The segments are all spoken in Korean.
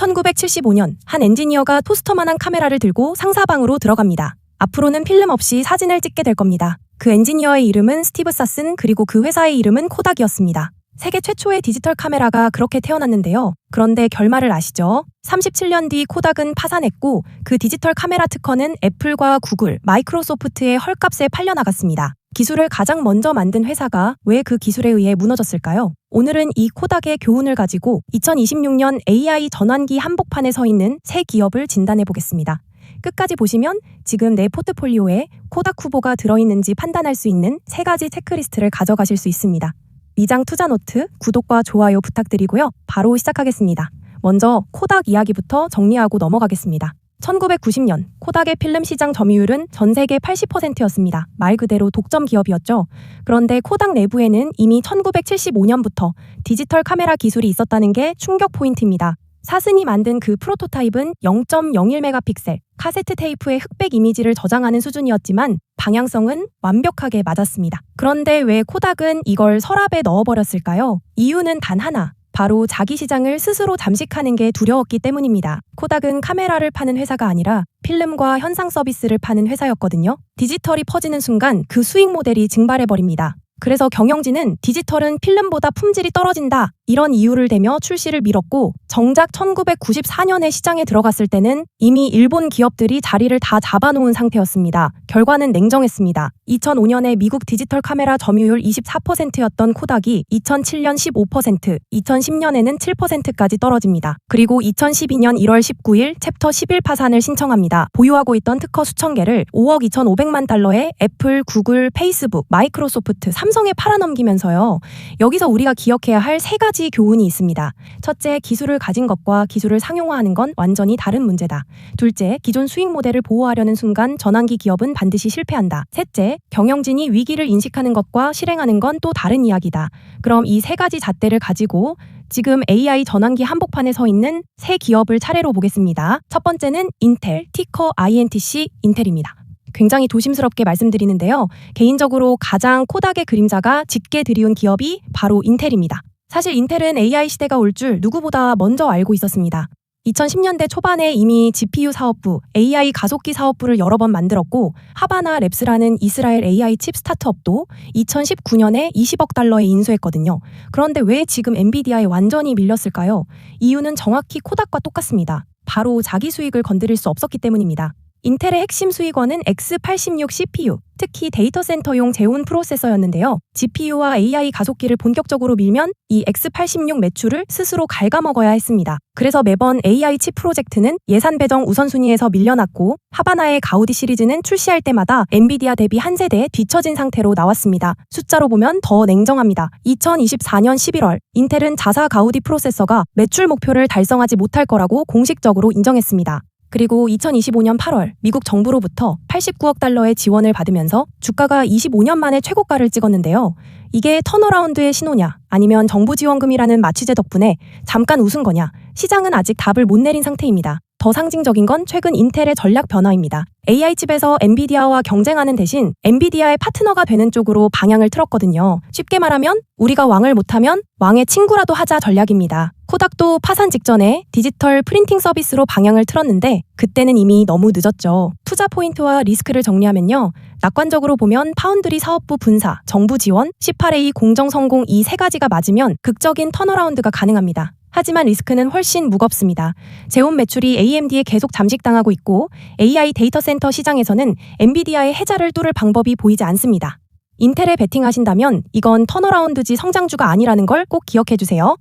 1975년 한 엔지니어가 토스터만한 카메라를 들고 상사방으로 들어갑니다. 앞으로는 필름 없이 사진을 찍게 될 겁니다. 그 엔지니어의 이름은 스티브 사슨, 그리고 그 회사의 이름은 코닥이었습니다. 세계 최초의 디지털 카메라가 그렇게 태어났는데요. 그런데 결말을 아시죠? 37년 뒤 코닥은 파산했고 그 디지털 카메라 특허는 애플과 구글, 마이크로소프트의 헐값에 팔려나갔습니다. 기술을 가장 먼저 만든 회사가 왜 그 기술에 의해 무너졌을까요? 오늘은 이 코닥의 교훈을 가지고 2026년 AI 전환기 한복판에 서 있는 새 기업을 진단해 보겠습니다. 끝까지 보시면 지금 내 포트폴리오에 코닥 후보가 들어있는지 판단할 수 있는 3가지 체크리스트를 가져가실 수 있습니다. 미장 투자 노트, 구독과 좋아요 부탁드리고요. 바로 시작하겠습니다. 먼저 코닥 이야기부터 정리하고 넘어가겠습니다. 1990년 코닥의 필름 시장 점유율은 전 세계 80%였습니다. 말 그대로 독점 기업이었죠. 그런데 코닥 내부에는 이미 1975년부터 디지털 카메라 기술이 있었다는 게 충격 포인트입니다. 사슨이 만든 그 프로토타입은 0.01메가픽셀, 카세트 테이프의 흑백 이미지를 저장하는 수준이었지만 방향성은 완벽하게 맞았습니다. 그런데 왜 코닥은 이걸 서랍에 넣어버렸을까요? 이유는 단 하나. 바로 자기 시장을 스스로 잠식하는 게 두려웠기 때문입니다. 코닥은 카메라를 파는 회사가 아니라 필름과 현상 서비스를 파는 회사였거든요. 디지털이 퍼지는 순간 그 수익 모델이 증발해버립니다. 그래서 경영진은 디지털은 필름보다 품질이 떨어진다, 이런 이유를 대며 출시를 미뤘고 정작 1994년에 시장에 들어갔을 때는 이미 일본 기업들이 자리를 다 잡아놓은 상태였습니다. 결과는 냉정했습니다. 2005년에 미국 디지털 카메라 점유율 24%였던 코닥이 2007년 15%, 2010년에는 7%까지 떨어집니다. 그리고 2012년 1월 19일 챕터 11 파산을 신청합니다. 보유하고 있던 특허 수천 개를 5억 2,500만 달러에 애플, 구글, 페이스북, 마이크로소프트, 삼성에 팔아넘기면서요. 여기서 우리가 기억해야 할 3가지 교훈이 있습니다. 첫째, 기술을 가진 것과 기술을 상용화하는 건 완전히 다른 문제다. 둘째, 기존 수익 모델을 보호하려는 순간 전환기 기업은 반드시 실패한다. 셋째, 경영진이 위기를 인식하는 것과 실행하는 건 또 다른 이야기다. 그럼 이 3가지 잣대를 가지고 지금 AI 전환기 한복판에 서 있는 새 기업을 차례로 보겠습니다. 첫 번째는 인텔, 티커 INTC 인텔입니다. 굉장히 조심스럽게 말씀드리는데요. 개인적으로 가장 코닥의 그림자가 짙게 드리운 기업이 바로 인텔입니다. 사실 인텔은 AI 시대가 올 줄 누구보다 먼저 알고 있었습니다. 2010년대 초반에 이미 GPU 사업부, AI 가속기 사업부를 여러 번 만들었고 하바나 랩스라는 이스라엘 AI 칩 스타트업도 2019년에 20억 달러에 인수했거든요. 그런데 왜 지금 엔비디아에 완전히 밀렸을까요? 이유는 정확히 코닥과 똑같습니다. 바로 자기 수익을 건드릴 수 없었기 때문입니다. 인텔의 핵심 수익원은 X86 CPU, 특히 데이터 센터용 제온 프로세서였는데요. GPU와 AI 가속기를 본격적으로 밀면 이 X86 매출을 스스로 갉아먹어야 했습니다. 그래서 매번 AI 칩 프로젝트는 예산 배정 우선순위에서 밀려났고 하바나의 가우디 시리즈는 출시할 때마다 엔비디아 대비 한 세대 뒤처진 상태로 나왔습니다. 숫자로 보면 더 냉정합니다. 2024년 11월 인텔은 자사 가우디 프로세서가 매출 목표를 달성하지 못할 거라고 공식적으로 인정했습니다. 그리고 2025년 8월 미국 정부로부터 89억 달러의 지원을 받으면서 주가가 25년 만에 최고가를 찍었는데요. 이게 턴어라운드의 신호냐, 아니면 정부 지원금이라는 마취제 덕분에 잠깐 웃은 거냐, 시장은 아직 답을 못 내린 상태입니다. 더 상징적인 건 최근 인텔의 전략 변화입니다. AI 칩에서 엔비디아와 경쟁하는 대신 엔비디아의 파트너가 되는 쪽으로 방향을 틀었거든요. 쉽게 말하면 우리가 왕을 못하면 왕의 친구라도 하자 전략입니다. 코닥도 파산 직전에 디지털 프린팅 서비스로 방향을 틀었는데 그때는 이미 너무 늦었죠. 투자 포인트와 리스크를 정리하면요. 낙관적으로 보면 파운드리 사업부 분사, 정부 지원, 18A 공정 성공 이 3가지가 맞으면 극적인 턴어라운드가 가능합니다. 하지만 리스크는 훨씬 무겁습니다. 제온 매출이 AMD에 계속 잠식당하고 있고 AI 데이터 센터 시장에서는 엔비디아의 해자를 뚫을 방법이 보이지 않습니다. 인텔에 베팅하신다면 이건 턴어라운드지 성장주가 아니라는 걸 꼭 기억해주세요.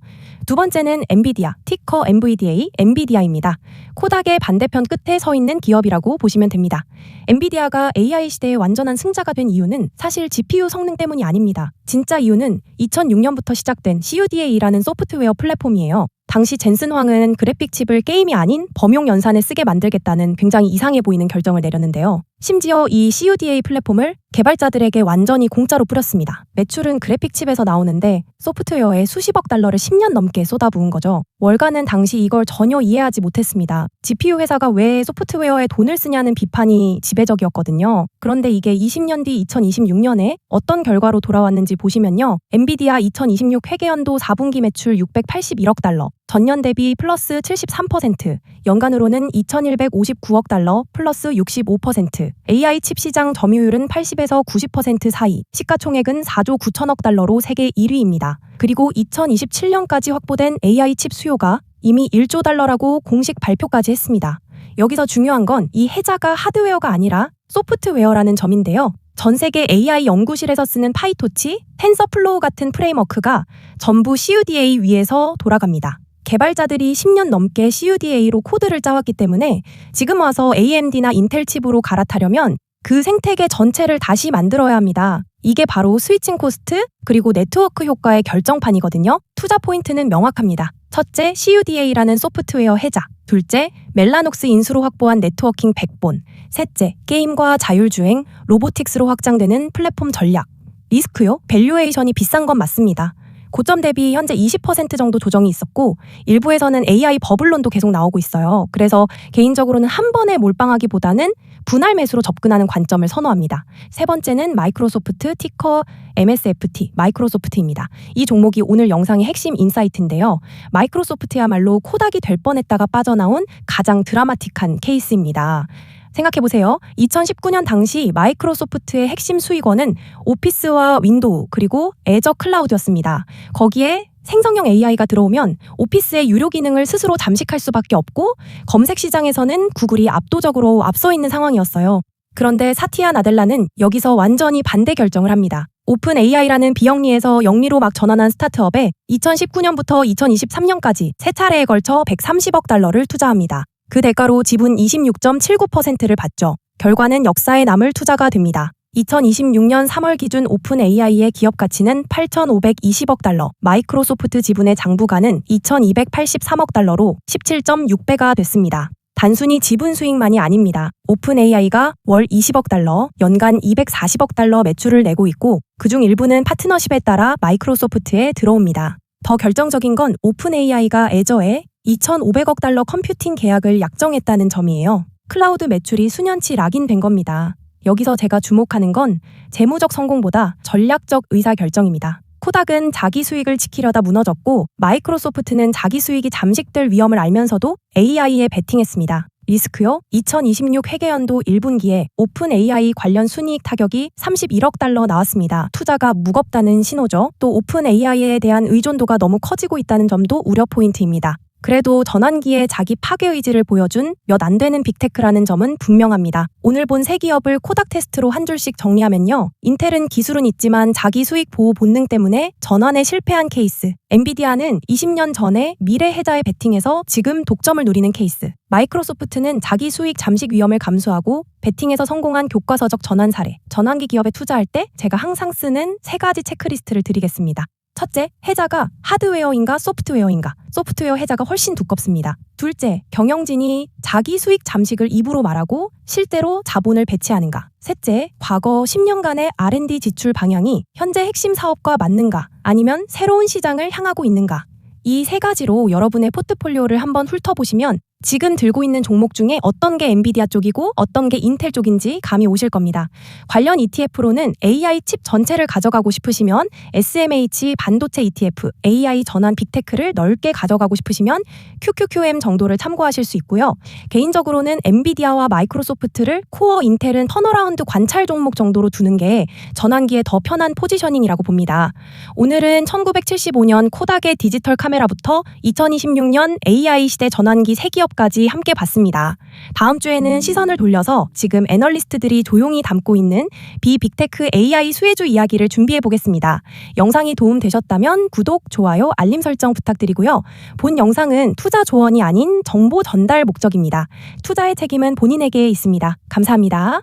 두 번째는 엔비디아, 티커 NVDA, 엔비디아입니다. 코닥의 반대편 끝에 서 있는 기업이라고 보시면 됩니다. 엔비디아가 AI 시대의 완전한 승자가 된 이유는 사실 GPU 성능 때문이 아닙니다. 진짜 이유는 2006년부터 시작된 CUDA라는 소프트웨어 플랫폼이에요. 당시 젠슨 황은 그래픽 칩을 게임이 아닌 범용 연산에 쓰게 만들겠다는 굉장히 이상해 보이는 결정을 내렸는데요. 심지어 이 CUDA 플랫폼을 개발자들에게 완전히 공짜로 뿌렸습니다. 매출은 그래픽 칩에서 나오는데 소프트웨어에 수십억 달러를 10년 넘게 쏟아부은 거죠. 월가는 당시 이걸 전혀 이해하지 못했습니다. GPU 회사가 왜 소프트웨어에 돈을 쓰냐는 비판이 지배적이었거든요. 그런데 이게 20년 뒤 2026년에 어떤 결과로 돌아왔는지 보시면요. 엔비디아 2026 회계연도 4분기 매출 681억 달러, 전년 대비 플러스 73%, 연간으로는 2,159억 달러 플러스 65%, AI 칩 시장 점유율은 80에서 90% 사이, 시가총액은 4조 9천억 달러로 세계 1위입니다. 그리고 2027년까지 확보된 AI 칩 수요가 이미 1조 달러라고 공식 발표까지 했습니다. 여기서 중요한 건 이 해자가 하드웨어가 아니라 소프트웨어라는 점인데요. 전 세계 AI 연구실에서 쓰는 파이토치, 텐서플로우 같은 프레임워크가 전부 CUDA 위에서 돌아갑니다. 개발자들이 10년 넘게 CUDA로 코드를 짜왔기 때문에 지금 와서 AMD나 인텔 칩으로 갈아타려면 그 생태계 전체를 다시 만들어야 합니다. 이게 바로 스위칭 코스트 그리고 네트워크 효과의 결정판이거든요. 투자 포인트는 명확합니다. 첫째, CUDA라는 소프트웨어 해자. 둘째, 멜라녹스 인수로 확보한 네트워킹 백본. 셋째, 게임과 자율주행, 로보틱스로 확장되는 플랫폼 전략. 리스크요? 밸류에이션이 비싼 건 맞습니다. 고점 대비 현재 20% 정도 조정이 있었고 일부에서는 AI 버블론도 계속 나오고 있어요. 그래서 개인적으로는 한 번에 몰빵하기보다는 분할 매수로 접근하는 관점을 선호합니다. 세 번째는 마이크로소프트 티커 MSFT, 마이크로소프트입니다. 이 종목이 오늘 영상의 핵심 인사이트인데요. 마이크로소프트야말로 코닥이 될 뻔했다가 빠져나온 가장 드라마틱한 케이스입니다. 생각해보세요. 2019년 당시 마이크로소프트의 핵심 수익원은 오피스와 윈도우 그리고 애저 클라우드였습니다. 거기에 생성형 AI가 들어오면 오피스의 유료 기능을 스스로 잠식할 수밖에 없고 검색 시장에서는 구글이 압도적으로 앞서 있는 상황이었어요. 그런데 사티아 나델라는 여기서 완전히 반대 결정을 합니다. 오픈 AI라는 비영리에서 영리로 막 전환한 스타트업에 2019년부터 2023년까지 세 차례에 걸쳐 130억 달러를 투자합니다. 그 대가로 지분 26.79%를 받죠. 결과는 역사에 남을 투자가 됩니다. 2026년 3월 기준 오픈 AI의 기업 가치는 8,520억 달러, 마이크로소프트 지분의 장부가는 2,283억 달러로 17.6배가 됐습니다. 단순히 지분 수익만이 아닙니다. 오픈 AI가 월 20억 달러, 연간 240억 달러 매출을 내고 있고 그중 일부는 파트너십에 따라 마이크로소프트에 들어옵니다. 더 결정적인 건 오픈 AI가 애저에 2,500억 달러 컴퓨팅 계약을 약정했다는 점이에요. 클라우드 매출이 수년치 락인된 겁니다. 여기서 제가 주목하는 건 재무적 성공보다 전략적 의사결정입니다. 코닥은 자기 수익을 지키려다 무너졌고 마이크로소프트는 자기 수익이 잠식될 위험을 알면서도 AI에 베팅했습니다. 리스크요? 2026 회계연도 1분기에 오픈 AI 관련 순이익 타격이 31억 달러 나왔습니다. 투자가 무겁다는 신호죠. 또 오픈 AI에 대한 의존도가 너무 커지고 있다는 점도 우려 포인트입니다. 그래도 전환기에 자기 파괴 의지를 보여준 몇 안 되는 빅테크라는 점은 분명합니다. 오늘 본 세 기업을 코닥 테스트로 한 줄씩 정리하면요. 인텔은 기술은 있지만 자기 수익 보호 본능 때문에 전환에 실패한 케이스. 엔비디아는 20년 전에 미래 해자에 베팅해서 지금 독점을 누리는 케이스. 마이크로소프트는 자기 수익 잠식 위험을 감수하고 베팅에서 성공한 교과서적 전환 사례. 전환기 기업에 투자할 때 제가 항상 쓰는 세 가지 체크리스트를 드리겠습니다. 첫째, 해자가 하드웨어인가 소프트웨어인가? 소프트웨어 해자가 훨씬 두껍습니다. 둘째, 경영진이 자기 수익 잠식을 입으로 말하고 실제로 자본을 배치하는가? 셋째, 과거 10년간의 R&D 지출 방향이 현재 핵심 사업과 맞는가? 아니면 새로운 시장을 향하고 있는가? 이 세 가지로 여러분의 포트폴리오를 한번 훑어보시면 지금 들고 있는 종목 중에 어떤 게 엔비디아 쪽이고 어떤 게 인텔 쪽인지 감이 오실 겁니다. 관련 ETF로는 AI 칩 전체를 가져가고 싶으시면 SMH 반도체 ETF, AI 전환 빅테크를 넓게 가져가고 싶으시면 QQQM 정도를 참고하실 수 있고요. 개인적으로는 엔비디아와 마이크로소프트를 코어 인텔은 턴어라운드 관찰 종목 정도로 두는 게 전환기에 더 편한 포지셔닝이라고 봅니다. 오늘은 1975년 코닥의 디지털 카메라부터 2026년 AI 시대 전환기 세 기업 까지 함께 봤습니다. 다음 주에는 시선을 돌려서 지금 애널리스트들이 조용히 담고 있는 비빅테크 AI 수혜주 이야기를 준비해 보겠습니다. 영상이 도움되셨다면 구독, 좋아요, 알림 설정 부탁드리고요. 본 영상은 투자 조언이 아닌 정보 전달 목적입니다. 투자의 책임은 본인에게 있습니다. 감사합니다.